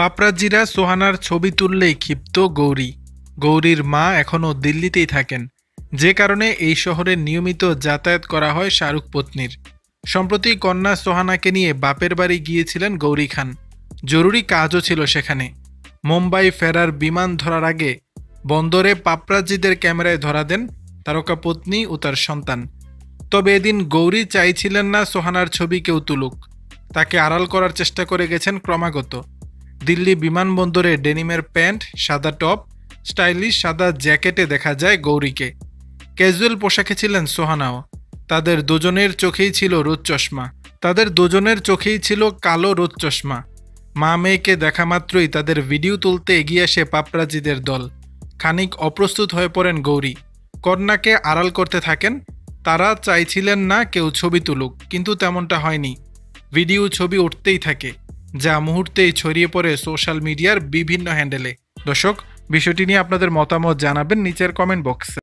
পাপরাজ্জিরা সোহানার ছবি তুললেই ক্ষিপ্ত গৌরী। গৌরীর মা এখনও দিল্লিতেই থাকেন, যে কারণে এই শহরে নিয়মিত যাতায়াত করা হয় শাহরুখ পত্নীর। সম্প্রতি কন্যা সোহানাকে নিয়ে বাপের বাড়ি গিয়েছিলেন গৌরী খান। জরুরি কাজও ছিল সেখানে। মুম্বাই ফেরার বিমান ধরার আগে বন্দরে পাপরাজ্জিদের ক্যামেরায় ধরা দেন তারকা পত্নী ও তার সন্তান। তবে এদিন গৌরী চাইছিলেন না সোহানার ছবি কেউ তুলুক। তাকে আড়াল করার চেষ্টা করে গেছেন ক্রমাগত। দিল্লি বিমানবন্দরে ডেনিমের প্যান্ট, সাদা টপ, স্টাইলিশ সাদা জ্যাকেটে দেখা যায় গৌরীকে। ক্যাজুয়াল পোশাকে ছিলেন সোহানাও। তাদের দুজনের চোখেই ছিল কালো রোদ চশমা। মা মেয়েকে দেখা মাত্রই তাদের ভিডিও তুলতে এগিয়ে আসে পাপরাজ্জিদের দল। খানিক অপ্রস্তুত হয়ে পড়েন গৌরী। কন্যাকে আড়াল করতে থাকেন। তারা চাইছিলেন না কেউ ছবি তুলুক, কিন্তু তেমনটা হয়নি। ভিডিও ছবি উঠতেই থাকে, যা মুহূর্তেই ছড়িয়ে পড়ে সোশ্যাল মিডিয়ার বিভিন্ন হ্যান্ডেলে। দর্শক, বিষয়টি নিয়ে আপনাদের মতামত জানাবেন নিচের কমেন্ট বক্সে।